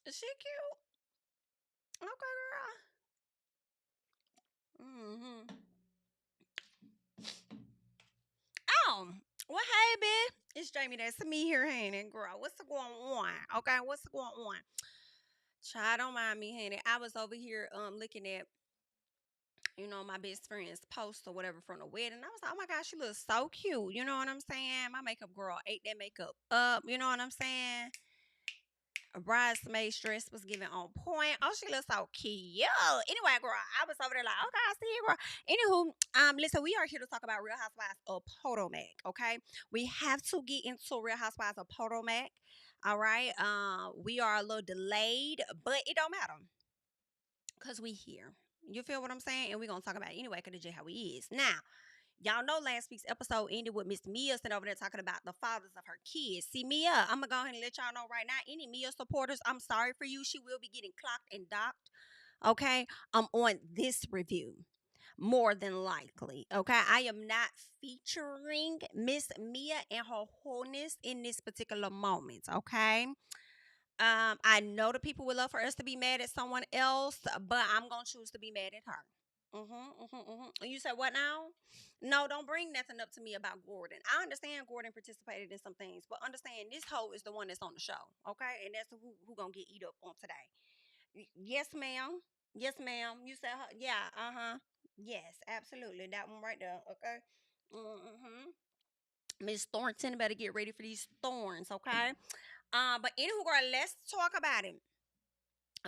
Is she cute? Okay, girl. Mm-hmm. Oh, well, hey, babe. It's Jamie. That's me here, honey, girl. What's going on? Okay, what's going on? Child, don't mind me, honey. I was over here looking at my best friend's post or whatever from the wedding. I was like, oh my gosh, she looks so cute. You know what I'm saying? My makeup girl ate that makeup up. You know what I'm saying? A bridesmaid dress was given on point. Oh, she looks so cute. Anyway, girl, I was over there like, okay, I see you, girl. Anywho, listen, we are here to talk about Real Housewives of Potomac. Okay, we have to get into Real Housewives of Potomac. All right, we are a little delayed, but it don't matter because we here. You feel what I'm saying? And we're gonna talk about it anyway, because it's just how we is. Now, y'all know last week's episode ended with Miss Mia sitting over there talking about the fathers of her kids. See, Mia, I'm gonna go ahead and let y'all know right now. Any Mia supporters, I'm sorry for you. She will be getting clocked and docked. Okay, on this review. More than likely. Okay, I am not featuring Miss Mia and her wholeness in this particular moment. Okay. I know the people would love for us to be mad at someone else, but I'm gonna choose to be mad at her. You said what now? No, don't bring nothing up to me about Gordon. I understand Gordon participated in some things, but understand this hoe is the one that's on the show, okay? And that's who gonna get eat up on today. Yes, ma'am. Yes, ma'am. You said her. Yeah. Yes, absolutely. That one right there. Okay. Miss Thornton better get ready for these thorns, okay? But anywho, girl, let's talk about it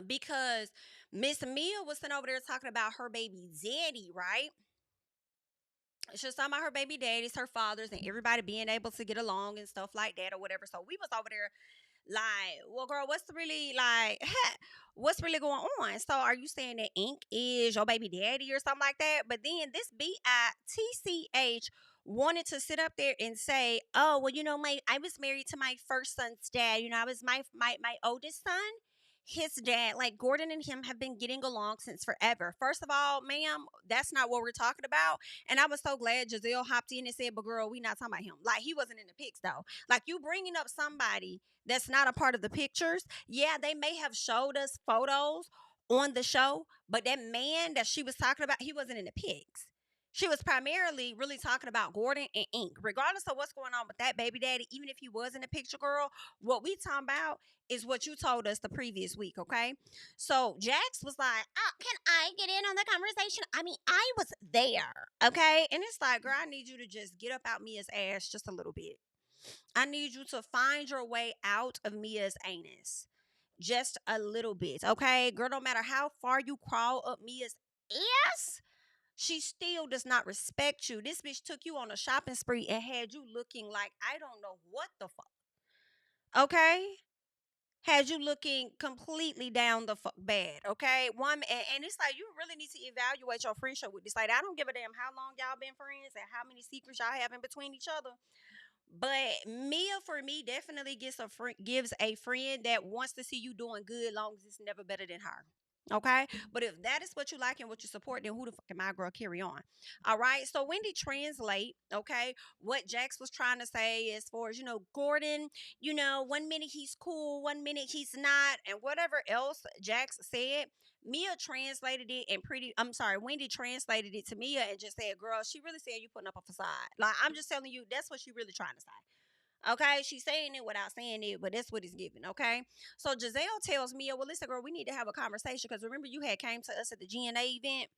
because Miss Mia was sitting over there talking about her baby daddy, right? She was talking about her baby daddies, her fathers, and everybody being able to get along and stuff like that or whatever. So we was over there like, well, girl, what's really like, what's really going on? So are you saying that Ink is your baby daddy or something like that? But then this BITCH wanted to sit up there and say, oh, well, my I was married to my first son's dad. I was my oldest son. His dad, like Gordon and him have been getting along since forever. First of all, ma'am, that's not what we're talking about. And I was so glad Jazelle hopped in and said, but girl, we not talking about him. Like he wasn't in the pics though. Like you bringing up somebody that's not a part of the pictures. Yeah, they may have showed us photos on the show, but that man that she was talking about, he wasn't in the pics. She was primarily really talking about Gordon and Ink. Regardless of what's going on with that baby daddy, even if he was in the picture, girl, what we talking about is what you told us the previous week, okay? So Jax was like, oh, can I get in on the conversation? I mean, I was there, okay? And it's like, girl, I need you to just get up out Mia's ass just a little bit. I need you to find your way out of Mia's anus. Just a little bit, okay? Girl, no matter how far you crawl up Mia's ass, she still does not respect you. This bitch took you on a shopping spree and had you looking like I don't know what the fuck. Okay? Had you looking completely down the fuck bad, okay? And it's like you really need to evaluate your friendship with this. Like, I don't give a damn how long y'all been friends and how many secrets y'all have in between each other. But Mia, for me, definitely gives a friend that wants to see you doing good, long as it's never better than her. Okay, but if that is what you like and what you support, then who the fuck am I, girl? Carry on. All right. So Wendy translate. Okay, what Jax was trying to say as far as Gordon. 1 minute he's cool, 1 minute he's not, and whatever else Jax said. Mia translated it and I'm sorry, Wendy translated it to Mia and just said, girl, she really said you putting up a facade. Like, I'm just telling you, that's what she really trying to say. Okay, she's saying it without saying it, but that's what it's giving. Okay, so Jazelle tells Mia, well, listen, girl, we need to have a conversation because remember you had came to us at the GNA event.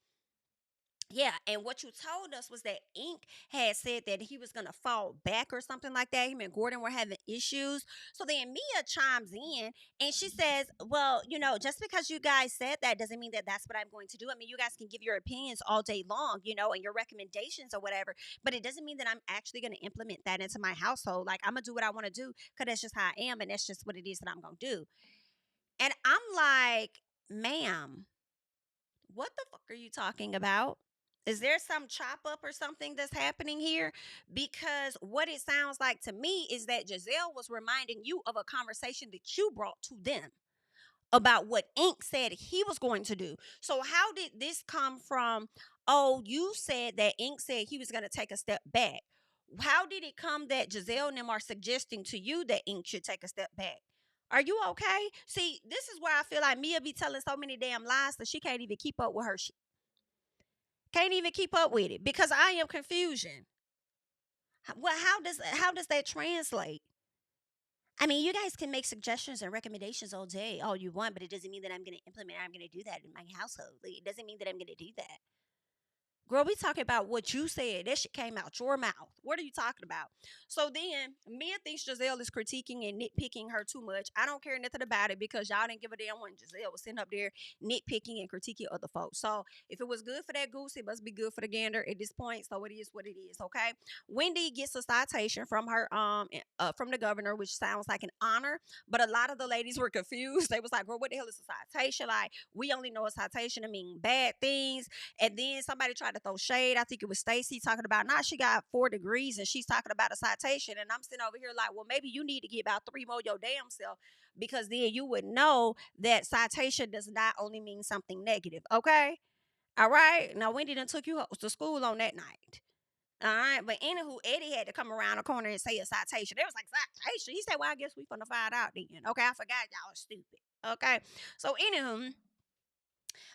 Yeah, and what you told us was that Ink had said that he was gonna fall back or something like that. Him and Gordon were having issues. So then Mia chimes in and she says, "Well, just because you guys said that doesn't mean that that's what I'm going to do. I mean, you guys can give your opinions all day long, and your recommendations or whatever, but it doesn't mean that I'm actually gonna implement that into my household. Like I'm gonna do what I want to do because that's just how I am, and that's just what it is that I'm gonna do." And I'm like, "Ma'am, what the fuck are you talking about? Is there some chop up or something that's happening here? Because what it sounds like to me is that Jazelle was reminding you of a conversation that you brought to them about what Ink said he was going to do. So how did this come from? Oh, you said that Ink said he was going to take a step back. How did it come that Giselle and them are suggesting to you that Ink should take a step back? Are you okay? See, this is where I feel like Mia be telling so many damn lies that she can't even keep up with her shit. Can't even keep up with it because I am confusion. Well, how does that translate? I mean, you guys can make suggestions and recommendations all day, all you want, but it doesn't mean that I'm going to implement. I'm going to do that in my household. Like, it doesn't mean that I'm going to do that. Girl, we talking about what you said. That shit came out your mouth. What are you talking about? So then, Mia thinks Jazelle is critiquing and nitpicking her too much. I don't care nothing about it because y'all didn't give a damn when Jazelle was sitting up there nitpicking and critiquing other folks. So if it was good for that goose, it must be good for the gander at this point. So it is what it is, okay? Wendy gets a citation from her from the governor, which sounds like an honor, but a lot of the ladies were confused. They was like, "Girl, what the hell is a citation? Like, we only know a citation to mean bad things." And then somebody tried to throw shade. I think it was Stacy talking about, nah, she got 4 degrees and she's talking about a citation. And I'm sitting over here like, well, maybe you need to get about 3 more your damn self because then you would know that citation does not only mean something negative. Okay. All right. Now, Wendy done took you to school on that night. All right. But anywho, Eddie had to come around the corner and say a citation. It was like, citation. He said, well, I guess we finna find out then. Okay. I forgot y'all are stupid. Okay. So, anywho,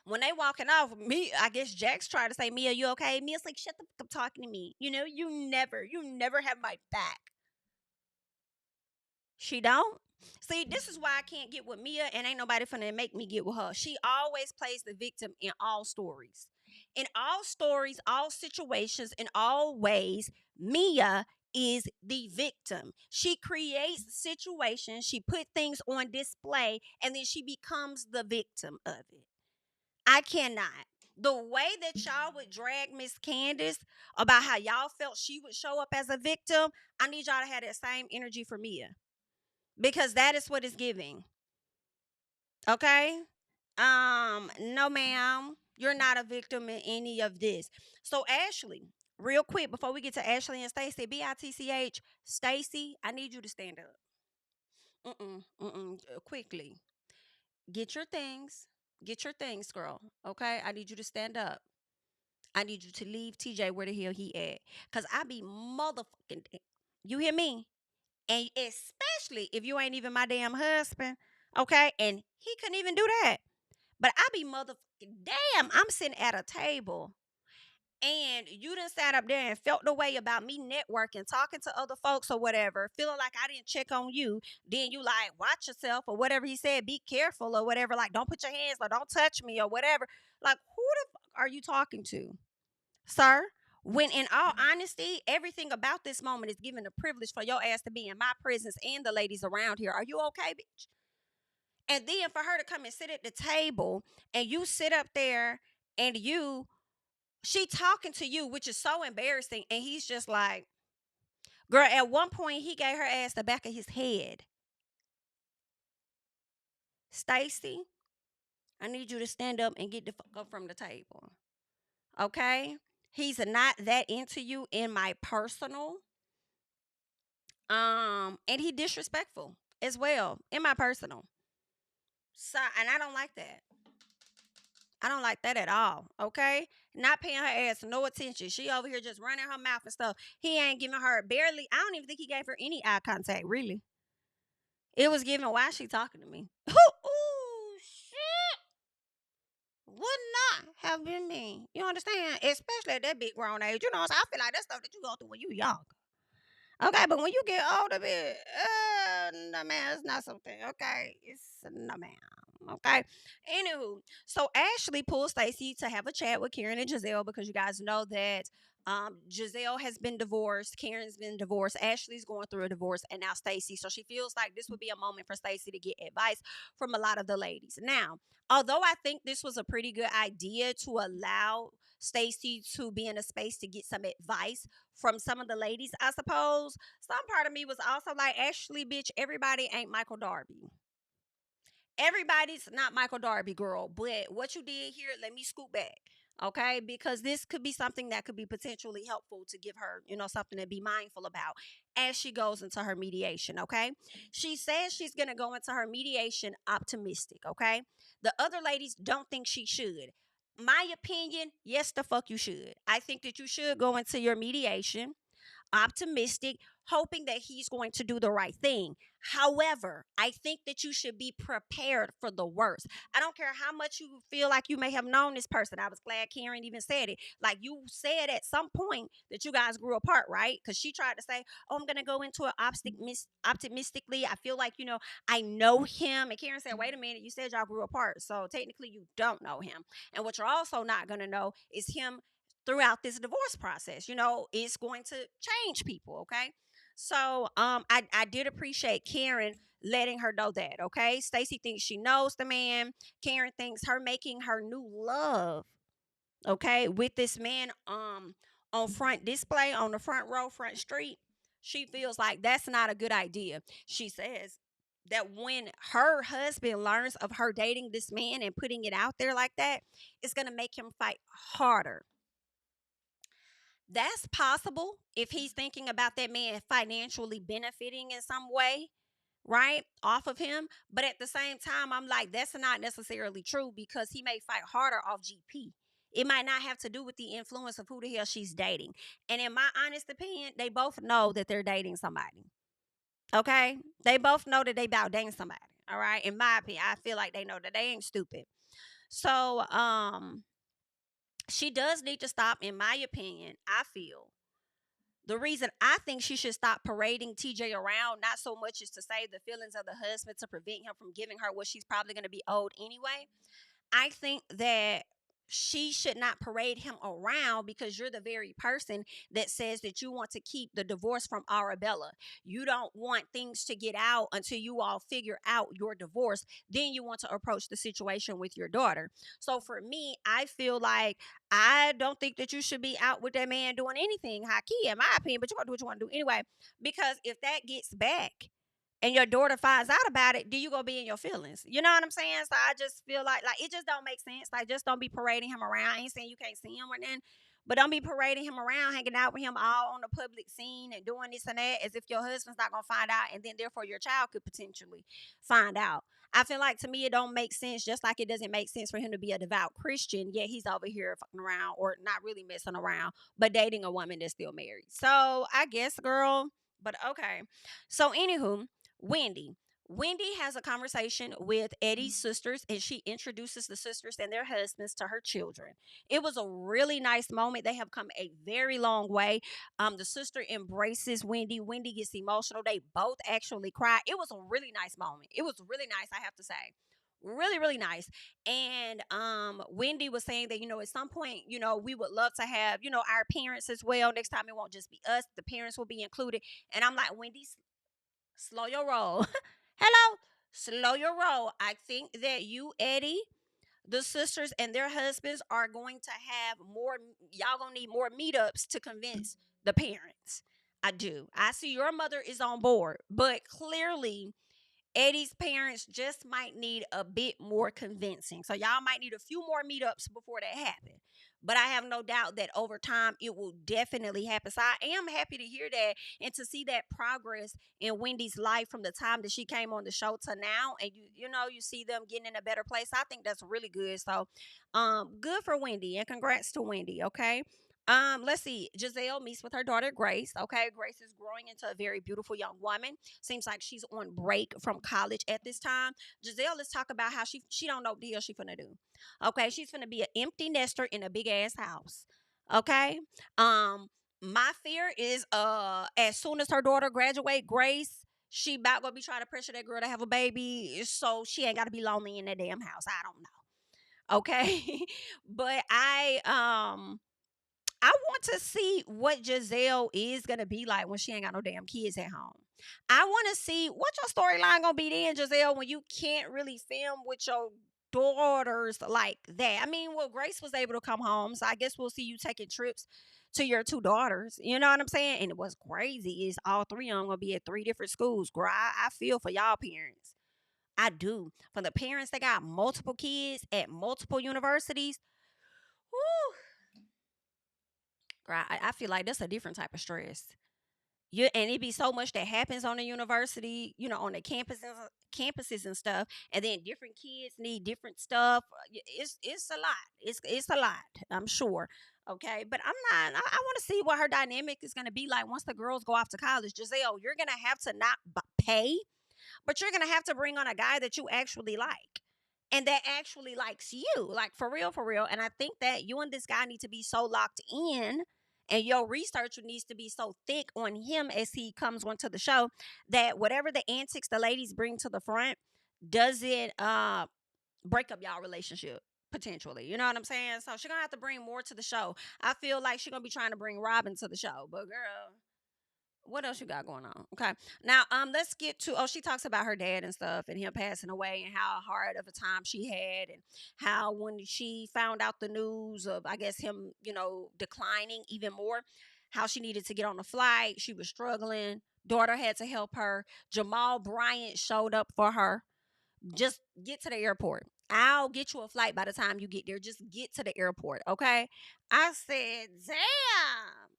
when they walking off, me, I guess Jax tried to say, Mia, you okay? Mia's like, shut the fuck up talking to me. You never have my back. She don't. See, this is why I can't get with Mia, and ain't nobody finna make me get with her. She always plays the victim in all stories. In all stories, all situations, in all ways, Mia is the victim. She creates situations, she put things on display, and then she becomes the victim of it. I cannot. The way that y'all would drag Miss Candace about how y'all felt she would show up as a victim, I need y'all to have that same energy for Mia because that is what it's giving. Okay? No, ma'am, you're not a victim in any of this. So, Ashley, real quick before we get to Ashley and Stacy, BITCH, Stacy, I need you to stand up. Quickly. Get your things. Get your things, girl. Okay? I need you to stand up. I need you to leave TJ where the hell he at. Cause I be motherfucking you hear me? And especially if you ain't even my damn husband. Okay? And he couldn't even do that. But I be motherfucking damn. I'm sitting at a table. And you done sat up there and felt the way about me networking, talking to other folks or whatever, feeling like I didn't check on you. Then you like, watch yourself or whatever he said, be careful or whatever. Like, don't put your hands or don't touch me or whatever. Like, who the fuck are you talking to? Sir, when in all honesty, everything about this moment is given a privilege for your ass to be in my presence and the ladies around here. Are you okay, bitch? And then for her to come and sit at the table and you sit up there and she talking to you, which is so embarrassing. And he's just like, girl, at one point he gave her ass the back of his head. Stacy, I need you to stand up and get the fuck up from the table. Okay? He's not that into you in my personal. And he disrespectful as well in my personal. So, and I don't like that. I don't like that at all. Okay, not paying her ass no attention. She over here just running her mouth and stuff. He ain't giving her barely. I don't even think he gave her any eye contact. Really, it was given. Why is she talking to me? Ooh, shit. Would not have been me. You understand? Especially at that big grown age. You know, so I feel like that's stuff that you go through when you young. Okay, but when you get older, bit, no man, it's not something. Okay, it's no man. Okay. Anywho, so Ashley pulled Stacy to have a chat with Karen and Jazelle because you guys know that Jazelle has been divorced, Karen's been divorced, Ashley's going through a divorce, and now Stacy. So she feels like this would be a moment for Stacy to get advice from a lot of the ladies. Now, although I think this was a pretty good idea to allow Stacy to be in a space to get some advice from some of the ladies, I suppose. Some part of me was also like, Ashley, bitch, everybody ain't Michael Darby. Everybody's not Michael Darby, girl. But what you did here, let me scoot back. Okay, because this could be something that could be potentially helpful to give her, something to be mindful about as she goes into her mediation. Okay, she says she's gonna go into her mediation optimistic. Okay, the other ladies don't think she should. My opinion, yes, the fuck you should. I think that you should go into your mediation optimistic, hoping that he's going to do the right thing. However, I think that you should be prepared for the worst. I don't care how much you feel like you may have known this person. I was glad Karen even said it. Like, you said at some point that you guys grew apart, right? Because she tried to say, oh, I'm going to go into it optimistically. I feel like, I know him. And Karen said, wait a minute, you said y'all grew apart. So technically you don't know him. And what you're also not going to know is him throughout this divorce process. It's going to change people, okay? So I did appreciate Karen letting her know that, okay? Stacy thinks she knows the man. Karen thinks her making her new love, okay, with this man on front display, on the front row, front street, she feels like that's not a good idea. She says that when her husband learns of her dating this man and putting it out there like that, it's going to make him fight harder. That's possible if he's thinking about that man financially benefiting in some way, right, off of him. But at the same time, I'm like, that's not necessarily true, because he may fight harder off GP. It might not have to do with the influence of who the hell she's dating. And in my honest opinion, they both know that they're dating somebody. Okay? They both know that they about dating somebody. All right? In my opinion, I feel like they know that they ain't stupid. So, she does need to stop, in my opinion. I feel the reason I think she should stop parading TJ around, not so much is to save the feelings of the husband to prevent him from giving her what she's probably going to be owed anyway. I think that she should not parade him around, because you're the very person that says that you want to keep the divorce from Arabella. You don't want things to get out until you all figure out your divorce. Then you want to approach the situation with your daughter. So for me, I feel like I don't think that you should be out with that man doing anything high key, in my opinion, but you're going to do what you want to do anyway. Because if that gets back and your daughter finds out about it, then you gonna be in your feelings. You know what I'm saying? So I just feel like it just don't make sense. Like, just don't be parading him around. I ain't saying you can't see him or nothing, but don't be parading him around, hanging out with him all on the public scene and doing this and that, as if your husband's not gonna find out, and then therefore your child could potentially find out. I feel like, to me, it don't make sense. Just like it doesn't make sense for him to be a devout Christian, yet he's over here fucking around, or not really messing around, but dating a woman that's still married. So I guess, girl. But okay. So anywho, Wendy. Wendy has a conversation with Eddie's sisters, and she introduces the sisters and their husbands to her children. It was a really nice moment. They have come a very long way. The sister embraces Wendy. Wendy gets emotional. They both actually cry. It was a really nice moment. It was really nice, I have to say. Really, really nice. And Wendy was saying that, at some point, we would love to have, our parents as well. Next time it won't just be us. The parents will be included. And I'm like, Wendy, slow your roll. Hello, slow your roll. I think that you, Eddie, the sisters, and their husbands are going to have more. Y'all gonna need more meetups to convince the parents. I do. I see your mother is on board, but clearly Eddie's parents just might need a bit more convincing. So y'all might need a few more meetups before that happen. But I have no doubt that over time it will definitely happen. So I am happy to hear that, and to see that progress in Wendy's life from the time that she came on the show to now. And you see them getting in a better place. I think that's really good. So good for Wendy, and congrats to Wendy, okay? Let's see. Jazelle meets with her daughter Grace. Okay, Grace is growing into a very beautiful young woman. Seems like she's on break from college at this time. Jazelle, let's talk about how she don't know what the hell she finna do. Okay, she's finna be an empty nester in a big ass house. Okay. My fear is as soon as her daughter graduate, Grace, she about gonna be trying to pressure that girl to have a baby, so she ain't gotta be lonely in that damn house. I don't know. Okay. But I want to see what Jazelle is gonna be like when she ain't got no damn kids at home. I want to see what your storyline gonna be then, Jazelle, when you can't really film with your daughters like that. I mean, well, Grace was able to come home, so I guess we'll see you taking trips to your two daughters. You know what I'm saying? And what's crazy is all three of them gonna be at three different schools. Girl, I feel for y'all parents. I do. For the parents that got multiple kids at multiple universities, whew, girl, I feel like that's a different type of stress. And it be so much that happens on the university, on the campuses and stuff, and then different kids need different stuff. It's a lot. It's a lot, I'm sure. Okay, but I'm not. I want to see what her dynamic is going to be like once the girls go off to college. Giselle, you're going to have to not pay, but you're going to have to bring on a guy that you actually like and that actually likes you, like for real, for real. And I think that you and this guy need to be so locked in, and your research needs to be so thick on him as he comes onto the show, that whatever the antics the ladies bring to the front doesn't break up y'all relationship potentially. You know what I'm saying? So she's gonna have to bring more to the show. I feel like she's gonna be trying to bring Robin to the show. But girl, what else you got going on? Okay. Now, let's get to, she talks about her dad and stuff and him passing away and how hard of a time she had, and how when she found out the news of, I guess, him, declining even more, how she needed to get on the flight. She was struggling. Daughter had to help her. Jamal Bryant showed up for her. Just get to the airport. I'll get you a flight by the time you get there. Just get to the airport, okay? I said, damn.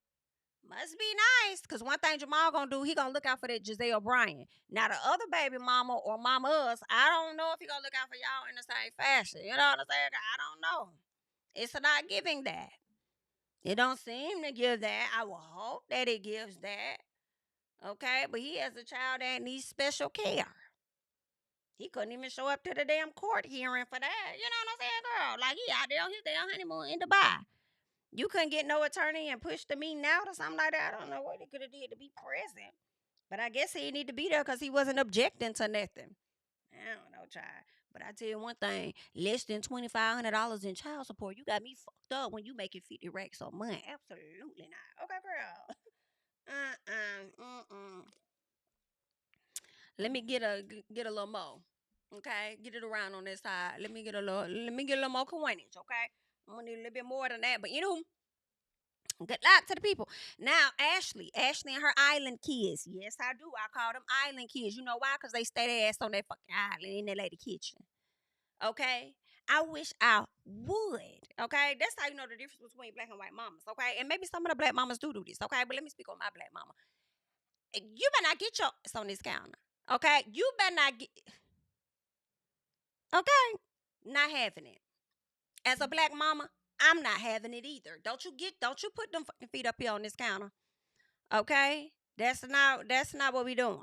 Must be nice. Because one thing Jamal gonna do, he gonna look out for that Giselle Bryant. Now, the other baby mama or mamas, I don't know if he gonna look out for y'all in the same fashion. You know what I'm saying? I don't know. It's not giving that. It don't seem to give that. I will hope that it gives that. Okay? But he has a child that needs special care. He couldn't even show up to the damn court hearing for that. You know what I'm saying, girl? Like, he out there on his damn honeymoon in Dubai. You couldn't get no attorney and push the meeting out or something like that. I don't know what he could have did to be present. But I guess he didn't need to be there because he wasn't objecting to nothing. I don't know, child. But I tell you one thing, less than $2,500 in child support, you got me fucked up when you making 50 racks a month. Absolutely not. Okay, girl. Let me get a little more. Okay, get it around on this side. Let me get a little more coinage. Okay, I'm gonna need a little bit more than that. But good luck to the people. Now, Ashley and her island kids. Yes, I do. I call them island kids. You know why? Because they stay their ass on that fucking island in that lady kitchen. Okay. I wish I would. Okay. That's how you know the difference between black and white mamas. Okay. And maybe some of the black mamas do this. Okay. But let me speak on my black mama. You better not get your ass on this counter. Okay. You better not get. Okay. Not having it. As a black mama, I'm not having it either. Don't you put them fucking feet up here on this counter. Okay? That's not what we doing.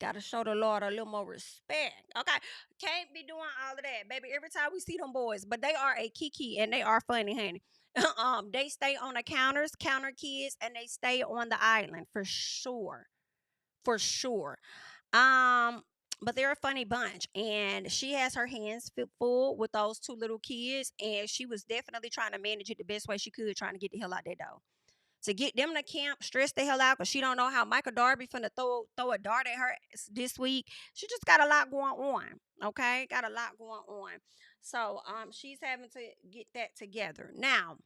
Gotta show the Lord a little more respect. Okay. Can't be doing all of that. Baby, every time we see them boys, but they are a kiki and they are funny, honey. They stay on the counters, counter kids, and they stay on the island for sure. For sure. Um, but they're a funny bunch, and she has her hands full with those two little kids, and she was definitely trying to manage it the best way she could, trying to get the hell out that door. To get them to camp, stress the hell out because she don't know how Michael Darby finna throw a dart at her this week. She just got a lot going on. Okay, got a lot going on. So she's having to get that together now.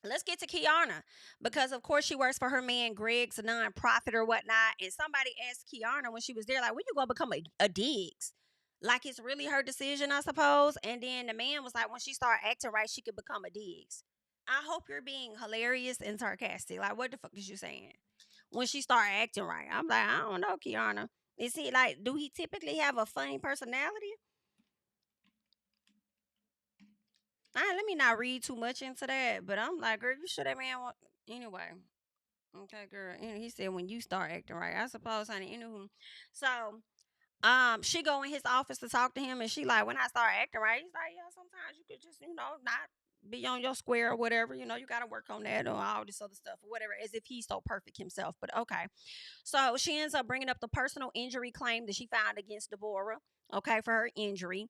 Let's get to Kiana, because of course she works for her man Greg's nonprofit or whatnot. And somebody asked Kiana when she was there, like, when you gonna become a Diggs? Like, it's really her decision, I suppose. And then the man was like, when she started acting right, she could become a Diggs. I hope you're being hilarious and sarcastic. Like, what the fuck is you saying? When she started acting right, I'm like, I don't know, Kiana. Is he like? Do he typically have a funny personality? Let me not read too much into that, but I'm like, girl, you sure that man want anyway? Okay, girl. And he said when you start acting right, I suppose, honey. Anywho, so she go in his office to talk to him, and she like, when I start acting right, he's like, yeah, sometimes you could just, not be on your square or whatever. You got to work on that or all this other stuff or whatever, as if he's so perfect himself. But okay. So she ends up bringing up the personal injury claim that she filed against Deborah, okay, for her injury.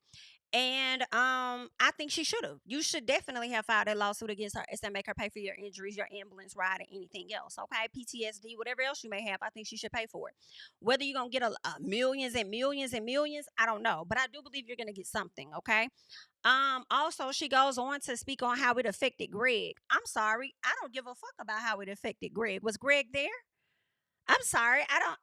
And I think she should have. You should definitely have filed a lawsuit against her and make her pay for your injuries, your ambulance ride, and anything else. Okay, PTSD, whatever else you may have. I think she should pay for it. Whether you're gonna get a millions and millions and millions, I don't know, but I do believe you're gonna get something. Okay. Also, she goes on to speak on how it affected Greg. I'm sorry, I don't give a fuck about how it affected Greg. Was Greg there? I'm sorry. I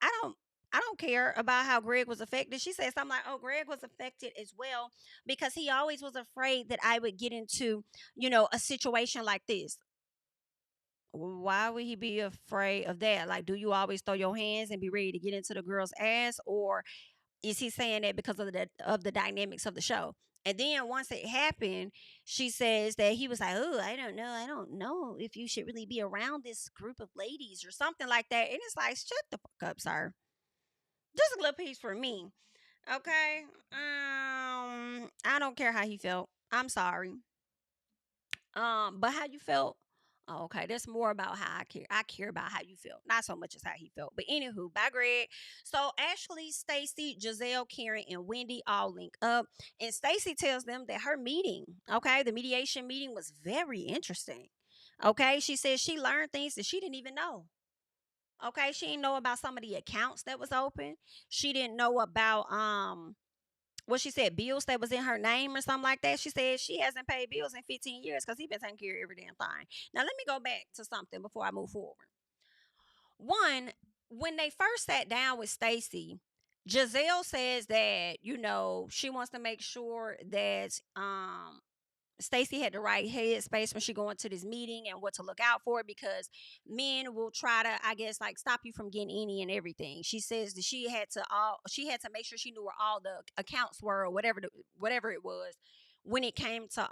don't care about how Greg was affected. She said something like, "Oh, Greg was affected as well because he always was afraid that I would get into, a situation like this." Why would he be afraid of that? Like, do you always throw your hands and be ready to get into the girl's ass, or is he saying that because of the dynamics of the show? And then once it happened, she says that he was like, "Oh, I don't know if you should really be around this group of ladies or something like that." And it's like, shut the fuck up, sir. Just a little piece for me, okay? I don't care how he felt. I'm sorry. But how you felt? Oh, okay, that's more about how I care. I care about how you feel, not so much as how he felt. But anywho, bye, Greg. So Ashley, Stacy, Jazelle, Karen, and Wendy all link up, and Stacy tells them that her meeting, okay, the mediation meeting was very interesting. Okay, she says she learned things that she didn't even know. Okay, she didn't know about some of the accounts that was open. She didn't know about what she said, bills that was in her name or something like that. She said she hasn't paid bills in 15 years because he been taking care of every damn thing. Now let me go back to something before I move forward. One, when they first sat down with Stacy, Jazelle says that, she wants to make sure that Stacy had the right headspace when she go into this meeting and what to look out for, because men will try to, I guess, like stop you from getting any and everything. She says that she had to make sure she knew where all the accounts were, or whatever it was, when it came to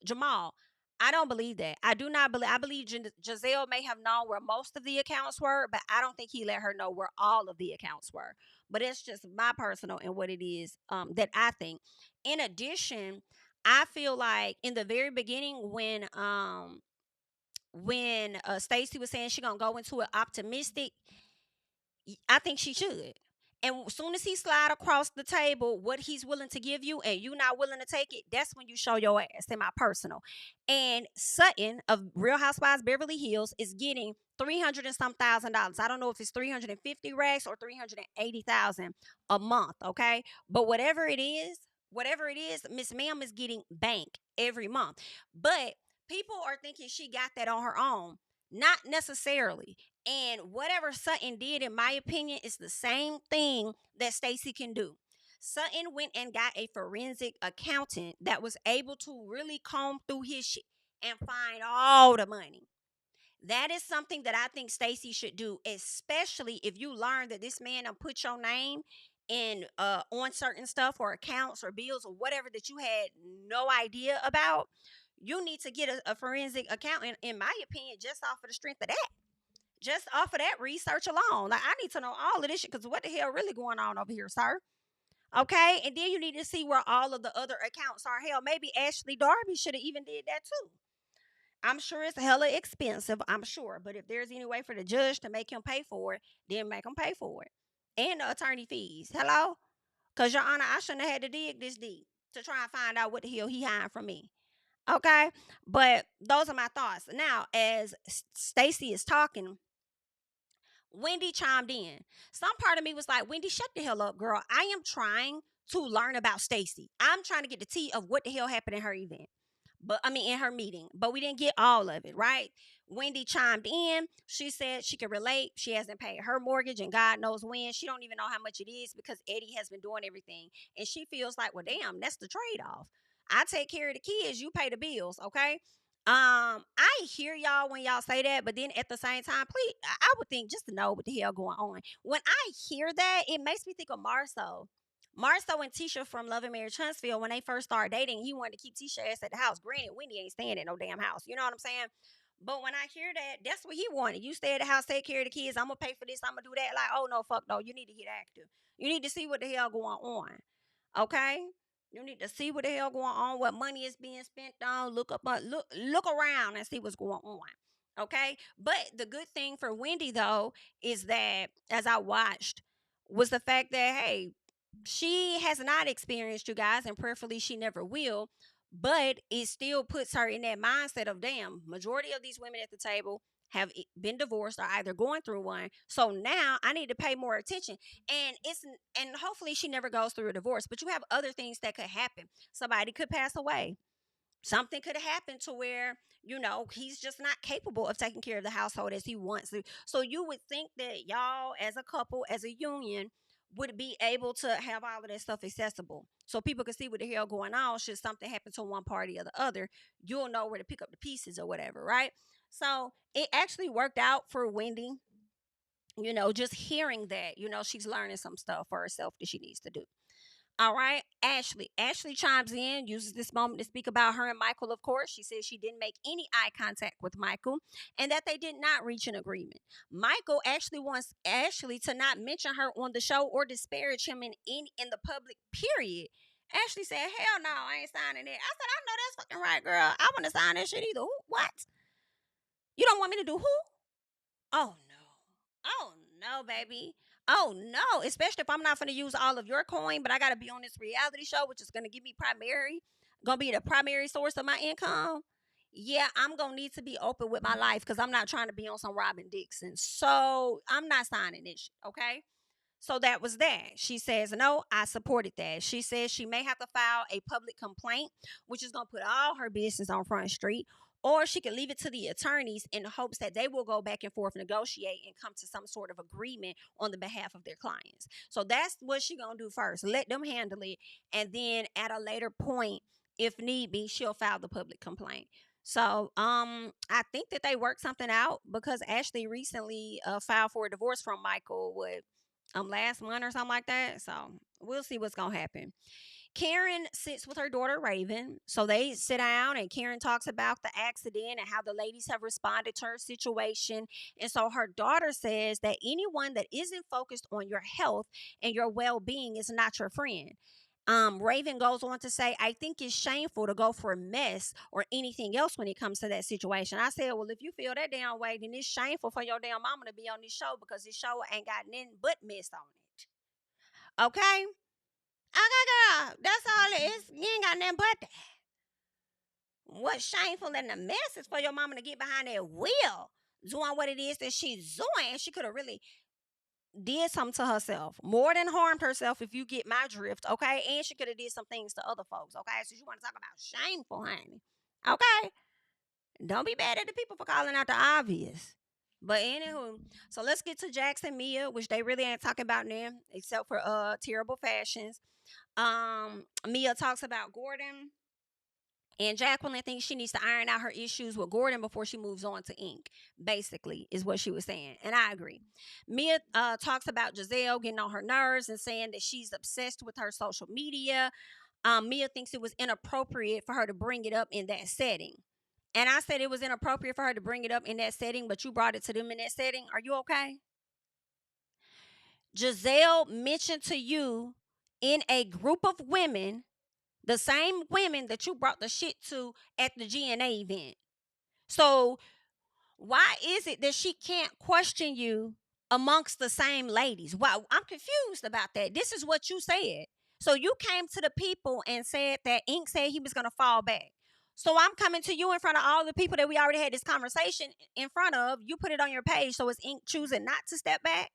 Jamal. I don't believe that. I do not believe. I believe Giselle may have known where most of the accounts were, but I don't think he let her know where all of the accounts were. But it's just my personal and what it is that I think. In addition, I feel like in the very beginning when Stacy was saying she gonna go into it optimistic, I think she should. And as soon as he slide across the table what he's willing to give you and you not willing to take it, that's when you show your ass, in my personal. And Sutton of Real Housewives Beverly Hills is getting 300 and some $1,000. I don't know if it's 350 racks or 380,000 a month, okay? But whatever it is, Miss Ma'am is getting bank every month. But people are thinking she got that on her own. Not necessarily. And whatever Sutton did, in my opinion, is the same thing that Stacy can do. Sutton went and got a forensic accountant that was able to really comb through his shit and find all the money. That is something that I think Stacy should do, especially if you learn that this man put your name in on certain stuff or accounts or bills or whatever that you had no idea about. You need to get a forensic accountant, in my opinion, just off of the strength of that. Just off of that research alone. Like, I need to know all of this shit, because what the hell really going on over here, sir? Okay, and then you need to see where all of the other accounts are. Hell, maybe Ashley Darby should have even did that too. I'm sure it's hella expensive, I'm sure. But if there's any way for the judge to make him pay for it, then make him pay for it. And the attorney fees. Hello? Because, Your Honor, I shouldn't have had to dig this deep to try and find out what the hell he hiding from me. Okay? But those are my thoughts. Now, as Stacy is talking, Wendy chimed in. Some part of me was like, Wendy, shut the hell up, girl. I am trying to learn about Stacy. I'm trying to get the tea of what the hell happened in her event. But I mean, in her meeting, but we didn't get all of it, right? Wendy chimed in. She said she could relate. She hasn't paid her mortgage, and God knows when. She don't even know how much it is because Eddie has been doing everything, and she feels like, well, damn, that's the trade off. I take care of the kids, you pay the bills, okay? I hear y'all when y'all say that, but then at the same time, please, I would think just to know what the hell going on. When I hear that, it makes me think of Marceau. Marceau and Tisha from Love and Marriage Huntsville, when they first started dating, he wanted to keep Tisha ass at the house. Granted, Wendy ain't staying at no damn house. You know what I'm saying? But when I hear that, that's what he wanted. You stay at the house, take care of the kids. I'm gonna pay for this. I'm gonna do that. Like, oh no, fuck no. You need to get active. You need to see what the hell going on. Okay? You need to see what the hell going on, what money is being spent on. Look around and see what's going on. Okay? But the good thing for Wendy though is that, as I watched, was the fact that, hey, she has not experienced, you guys, and prayerfully she never will, but it still puts her in that mindset of, damn, majority of these women at the table have been divorced or either going through one. So now I need to pay more attention. And hopefully she never goes through a divorce, but you have other things that could happen. Somebody could pass away. Something could have happened to where, he's just not capable of taking care of the household as he wants to. So you would think that y'all as a couple, as a union, would be able to have all of that stuff accessible so people can see what the hell going on. Should something happen to one party or the other, you'll know where to pick up the pieces or whatever, right? So it actually worked out for Wendy. Just hearing that, she's learning some stuff for herself that she needs to do. All right, Ashley. Ashley chimes in, uses this moment to speak about her and Michael, of course. She says she didn't make any eye contact with Michael and that they did not reach an agreement. Michael actually wants Ashley to not mention her on the show or disparage him in the public, period. Ashley said, hell no, I ain't signing it. I said, I know that's fucking right, girl. I want to sign that shit either. Who? What? You don't want me to do who? Oh no. Oh no, baby. Oh no. Especially if I'm not gonna use all of your coin, but I gotta be on this reality show, which is gonna give me gonna be the primary source of my income. Yeah, I'm gonna need to be open with my life because I'm not trying to be on some Robin Dixon. So I'm not signing this, okay? So that was that. She says, no, I supported that. She says she may have to file a public complaint, which is going to put all her business on Front Street, or she could leave it to the attorneys in the hopes that they will go back and forth, negotiate, and come to some sort of agreement on the behalf of their clients. So that's what she going to do first. Let them handle it. And then at a later point, if need be, she'll file the public complaint. So, I think that they worked something out because Ashley recently filed for a divorce from Michael. What last month or something like that. So we'll see what's gonna happen. Karen sits with her daughter Raven. So they sit down and Karen talks about the accident and how the ladies have responded to her situation. And so her daughter says that anyone that isn't focused on your health and your well-being is not your friend. Raven goes on to say, I think it's shameful to go for mess or anything else when it comes to that situation. I said, well, if you feel that damn way, then it's shameful for your damn mama to be on this show because this show ain't got nothing but mess on it. Okay? Okay, girl. That's all it is. You ain't got nothing but that. What's shameful in the mess is for your mama to get behind that wheel doing what it is that she's doing. She could have really did something to herself, more than harmed herself, if you get my drift, okay? And she could have did some things to other folks, okay? So you want to talk about shameful, honey, okay? Don't be mad at the people for calling out the obvious. But anywho, so let's get to Jax and Mia, which they really ain't talking about now, except for terrible fashions. Mia talks about Gordon. And Jacqueline thinks she needs to iron out her issues with Gordon before she moves on to Ink, basically, is what she was saying. And I agree. Mia talks about Jazelle getting on her nerves and saying that she's obsessed with her social media. Mia thinks it was inappropriate for her to bring it up in that setting. And I said it was inappropriate for her to bring it up in that setting, but you brought it to them in that setting. Are you okay? Jazelle mentioned to you in a group of women the same women that you brought the shit to at the GNA event. So why is it that she can't question you amongst the same ladies? Wow, I'm confused about that. This is what you said. So you came to the people and said that Ink said he was going to fall back. So I'm coming to you in front of all the people that we already had this conversation in front of. You put it on your page, so is Ink choosing not to step back?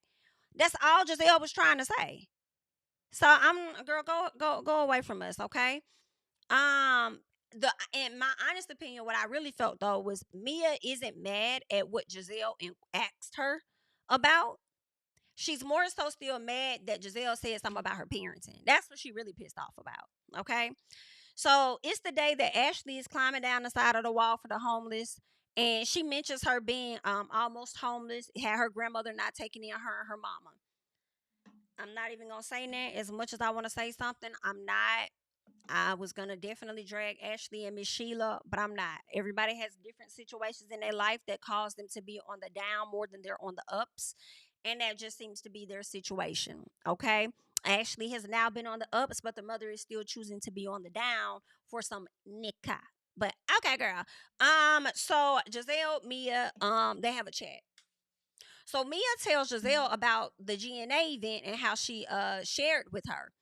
That's all Jazelle was trying to say. So I'm girl, go away from us, okay? Um, the in my honest opinion, what I really felt though was Mia isn't mad at what Jazelle asked her about. She's more so still mad that Jazelle said something about her parenting. That's what she really pissed off about. Okay. So it's the day that Ashley is climbing down the side of the wall for the homeless. And she mentions her being almost homeless, had her grandmother not taking in her and her mama. I'm not even gonna say that. As much as I want to say something, I'm not. I was gonna definitely drag Ashley and Miss Sheila, but I'm not. Everybody has different situations in their life that cause them to be on the down more than they're on the ups. And that just seems to be their situation. Okay. Ashley has now been on the ups, but the mother is still choosing to be on the down for some nika. But okay, girl. So Jazelle, Mia, they have a chat. So Mia tells Jazelle about the GNA event and how she shared with her.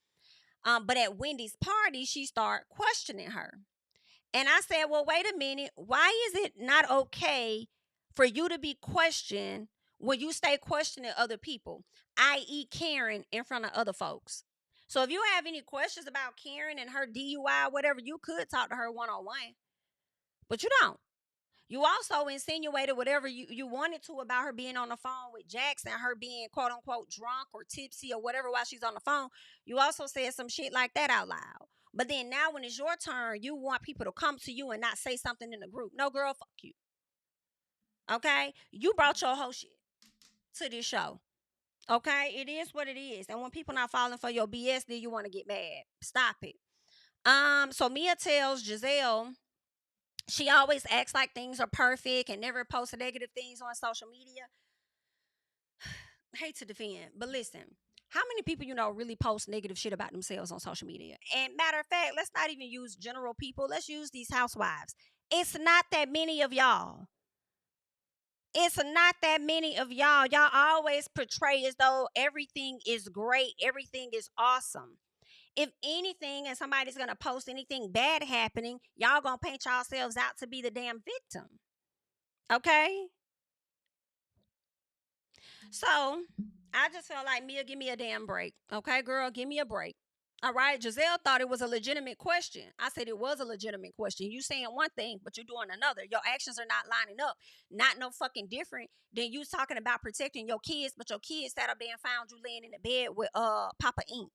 But at Wendy's party, she started questioning her. And I said, well, wait a minute. Why is it not okay for you to be questioned when you stay questioning other people, i.e., Karen, in front of other folks? So if you have any questions about Karen and her DUI, whatever, you could talk to her one on one, but you don't. You also insinuated whatever you wanted to about her being on the phone with Jackson, her being quote unquote drunk or tipsy or whatever while she's on the phone. You also said some shit like that out loud. But then now when it's your turn, you want people to come to you and not say something in the group. No, girl, fuck you. Okay? You brought your whole shit to this show. Okay, it is what it is. And when people not falling for your BS, then you want to get mad. Stop it. So Mia tells Jazelle she always acts like things are perfect and never posts negative things on social media. Hate to defend, but listen, how many people you know really post negative shit about themselves on social media? And matter of fact, let's not even use general people. Let's use these housewives. It's not that many of y'all. It's not that many of y'all. Y'all always portray as though everything is great, everything is awesome. If anything, and somebody's gonna post anything bad happening, y'all gonna paint yourselves out to be the damn victim. Okay? So I just felt like Mia, give me a damn break. Okay, girl, give me a break. All right. Jazelle thought it was a legitimate question. I said it was a legitimate question. You saying one thing, but you're doing another. Your actions are not lining up. Not no fucking different than you talking about protecting your kids, but your kids sat up there and found you laying in the bed with Papa Ink.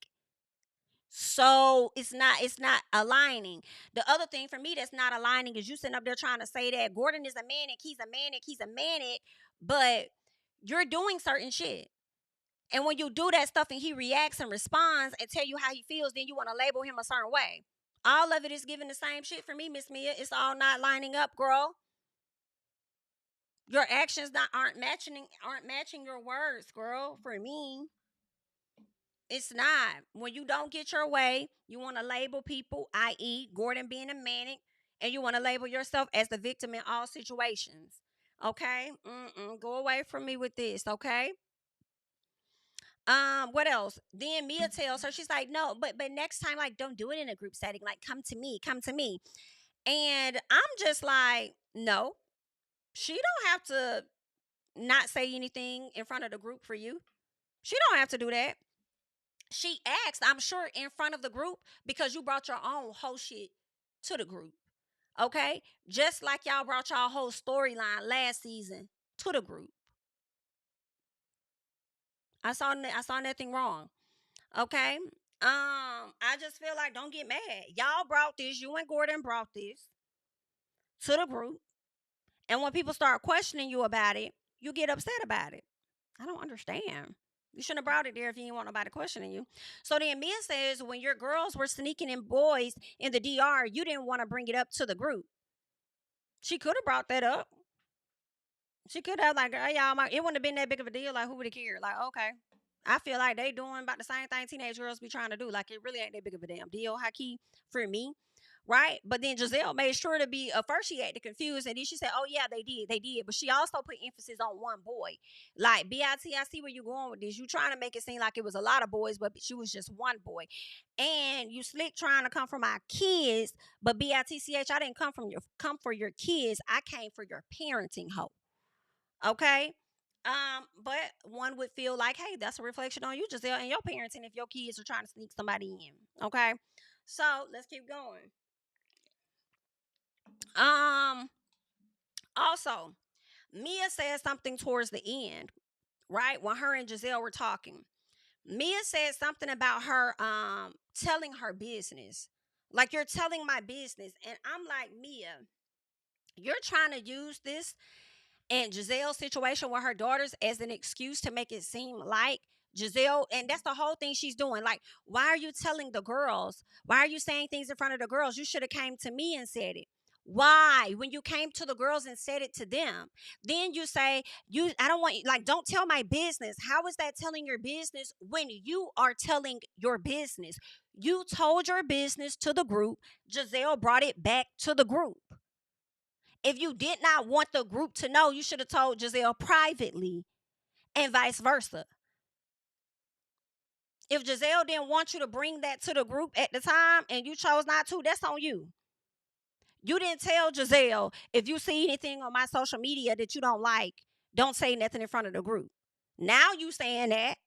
So it's not aligning. The other thing for me that's not aligning is you sitting up there trying to say that Gordon is a manic, he's a manic, but you're doing certain shit. And when you do that stuff and he reacts and responds and tell you how he feels, then you want to label him a certain way. All of it is giving the same shit for me, Miss Mia. It's all not lining up, girl. Your actions aren't matching your words, girl. For me, it's not. When you don't get your way, you want to label people, i.e., Gordon being a manic, and you want to label yourself as the victim in all situations. Okay? Go away from me with this, okay? What else? Then Mia tells her, she's like, no, but next time, like, don't do it in a group setting. Like, come to me, come to me. And I'm just like, no, she don't have to not say anything in front of the group for you. She don't have to do that. She asked, I'm sure, in front of the group because you brought your own whole shit to the group. Okay? Just like y'all brought y'all whole storyline last season to the group. I saw nothing wrong. Okay? I just feel like don't get mad. Y'all brought this, you and Gordon brought this to the group. And when people start questioning you about it, you get upset about it. I don't understand. You shouldn't have brought it there if you didn't want nobody questioning you. So then Mia says when your girls were sneaking in boys in the DR, you didn't want to bring it up to the group. She could have brought that up. She could have like, hey, y'all, it wouldn't have been that big of a deal. Like, who would have cared? Like, okay. I feel like they doing about the same thing teenage girls be trying to do. Like, it really ain't that big of a damn deal, high key, for me. Right? But then Jazelle made sure to be, first she acted confused, and then she said, oh, yeah, they did. But she also put emphasis on one boy. Like, BIT, I see where you're going with this. You trying to make it seem like it was a lot of boys, but she was just one boy. And you slick trying to come for my kids, but BITCH, I didn't come for your kids. I came for your parenting hoe. Okay? But one would feel like, hey, that's a reflection on you, Jazelle, and your parenting if your kids are trying to sneak somebody in. Okay? So let's keep going. Um, Also, Mia said something towards the end, right? When her and Jazelle were talking. Mia said something about her telling her business. Like, you're telling my business. And I'm like, Mia, you're trying to use this and Jazelle's situation with her daughters as an excuse to make it seem like Jazelle, and that's the whole thing she's doing. Like, why are you telling the girls? Why are you saying things in front of the girls? You should have came to me and said it. Why? When you came to the girls and said it to them, then you say I don't want, like, don't tell my business. How is that telling your business when you are telling your business? You told your business to the group. Jazelle brought it back to the group. If you did not want the group to know, you should have told Jazelle privately and vice versa. If Jazelle didn't want you to bring that to the group at the time and you chose not to, that's on you. You didn't tell Jazelle, if you see anything on my social media that you don't like, don't say nothing in front of the group. Now you saying that,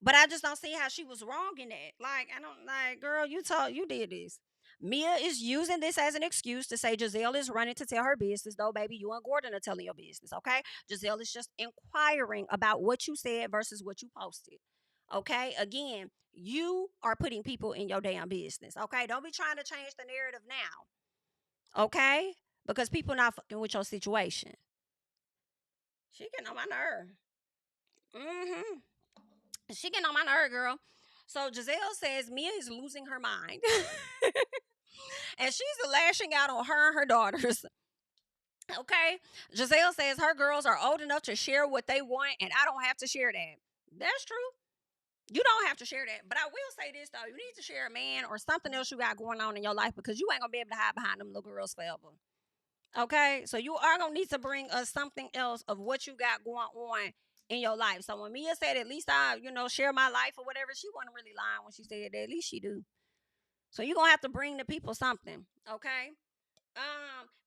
but I just don't see how she was wrong in that. Like, I don't, like, girl, you did this. Mia is using this as an excuse to say Jazelle is running to tell her business, though, baby, you and Gordon are telling your business, okay? Jazelle is just inquiring about what you said versus what you posted, okay? Again, you are putting people in your damn business, okay? Don't be trying to change the narrative now, okay? Because people not fucking with your situation. She getting on my nerve. Mm-hmm. She getting on my nerve, girl. So Jazelle says Mia is losing her mind. And she's lashing out on her and her daughters. Okay. Jazelle says her girls are old enough to share what they want, and I don't have to share that. That's true. You don't have to share that. But I will say this, though. You need to share a man or something else you got going on in your life, because you ain't going to be able to hide behind them little girls forever. Okay? So you are going to need to bring us something else of what you got going on in your life. So when Mia said, at least I, share my life or whatever, she wasn't really lying when she said that. At least she do. So you're going to have to bring the people something. Okay?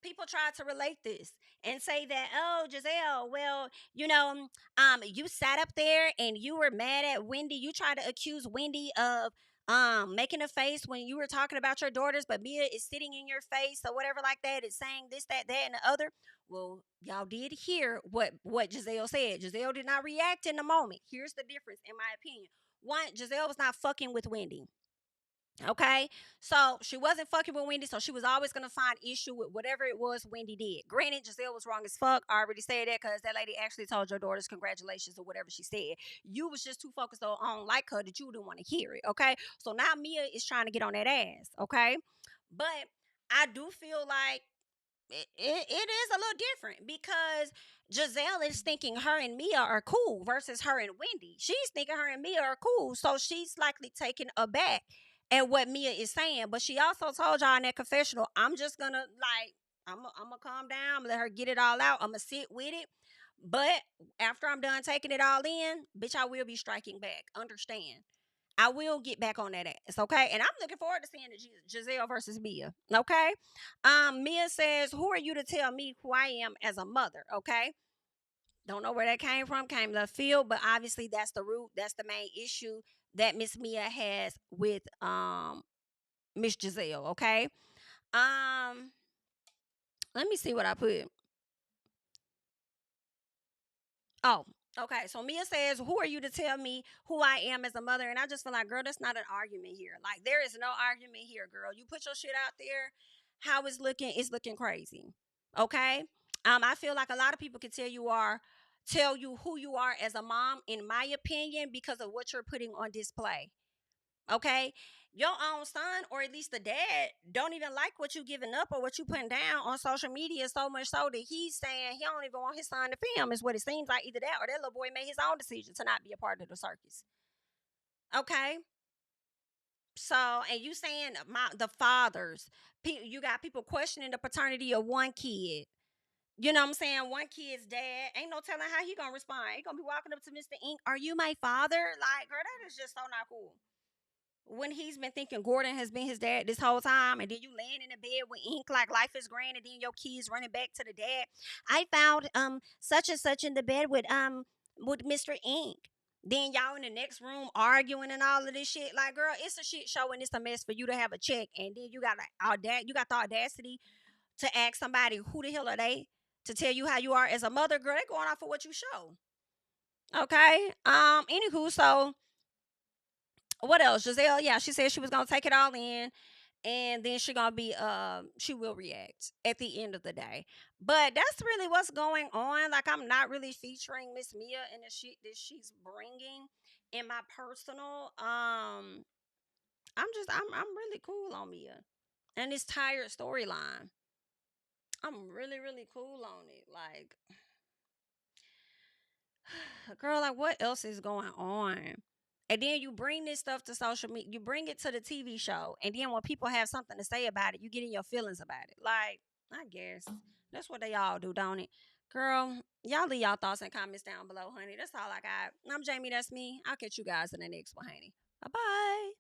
People try to relate this and say that, oh, Jazelle, well, you sat up there and you were mad at Wendy. You tried to accuse Wendy of making a face when you were talking about your daughters, but Mia is sitting in your face or whatever like that. It's saying this, that, and the other. Well, y'all did hear what Jazelle said. Jazelle did not react in the moment. Here's the difference, in my opinion. One, Jazelle was not fucking with Wendy. Okay, so she wasn't fucking with Wendy, so she was always gonna find issue with whatever it was Wendy did. Granted, Jazelle was wrong as fuck. I already said that because that lady actually told your daughters congratulations or whatever she said. You was just too focused on like her that you didn't want to hear it. Okay, so now Mia is trying to get on that ass. Okay, but I do feel like it is a little different because Jazelle is thinking her and Mia are cool versus her and Wendy. She's thinking her and Mia are cool, so she's likely taken aback at what Mia is saying. But she also told y'all in that confessional, I'm just gonna I'm gonna calm down, let her get it all out. I'm gonna sit with it. But after I'm done taking it all in, bitch, I will be striking back. Understand? I will get back on that ass, okay? And I'm looking forward to seeing the Jazelle versus Mia, okay? Mia says, who are you to tell me who I am as a mother, okay? Don't know where that came from, came left field, but obviously that's the root, that's the main issue that Miss Mia has with Miss Jazelle, okay? Let me see what I put. Oh, okay. So Mia says, who are you to tell me who I am as a mother? And I just feel like, girl, that's not an argument here. Like, there is no argument here, girl. You put your shit out there, how it's looking crazy. Okay? I feel like a lot of people can tell you who you are as a mom, in my opinion, because of what you're putting on display. Okay? Your own son, or at least the dad, don't even like what you giving up or what you putting down on social media, so much so that he's saying he don't even want his son to film, is what it seems like. Either that or that little boy made his own decision to not be a part of the circus. Okay? So, and you saying the fathers, you got people questioning the paternity of one kid. You know what I'm saying? One kid's dad. Ain't no telling how he gonna respond. He gonna be walking up to Mr. Ink, are you my father? Like, girl, that is just so not cool. When he's been thinking Gordon has been his dad this whole time, and then you laying in the bed with Ink like life is grand, and then your kids running back to the dad. I found such and such in the bed with Mr. Ink. Then y'all in the next room arguing and all of this shit. Like, girl, it's a shit show and it's a mess for you to have a check, and then you got the audacity to ask somebody who the hell are they to tell you how you are as a mother. Girl, they going off of what you show. Okay. Anywho, so what else? Jazelle, yeah, she said she was gonna take it all in, and then she will react at the end of the day. But that's really what's going on. Like, I'm not really featuring Miss Mia and the shit that she's bringing in my personal. I'm really cool on Mia and this tired storyline. I'm really really cool on it. Like, girl, like, what else is going on? And then you bring this stuff to social media, you bring it to the TV show, and then when people have something to say about it, you get in your feelings about it. Like, I guess that's what they all do, don't it? Girl, y'all leave y'all thoughts and comments down below, honey. That's all I got. I'm Jamie, that's me. I'll catch you guys in the next one, honey. Bye-bye.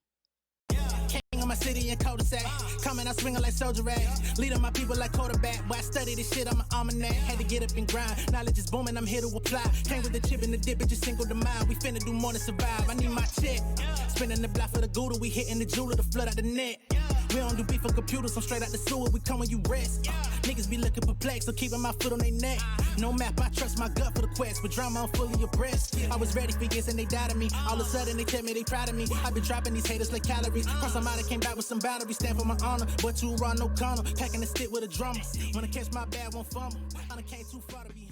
King of my city and cul-de-sac. Coming out swinging like soldier rag. Leading my people like quarterback. Boy, I study this shit, I'm an almanac. Had to get up and grind. Knowledge is booming, I'm here to apply. Came with the chip and the dip, it just single the mind. We finna do more than survive. I need my check. Spinning the block for the gouda. We hitting the jeweler to flood out the net. We don't do beef on computers, I'm straight out the sewer. We come when you rest. Niggas be looking perplexed, so keeping my foot on their neck. No map, I trust my gut for the quest. With drama, I'm fully abreast. I was ready for years and they doubted me. All of a sudden, they tell me they proud of me. I've been dropping these haters like calories. Cross them out, I came back with some boundaries. Stand for my honor, but too raw, no corner. Packing the stick with a drummer. Wanna catch my bad, won't fumble. I done came too far to be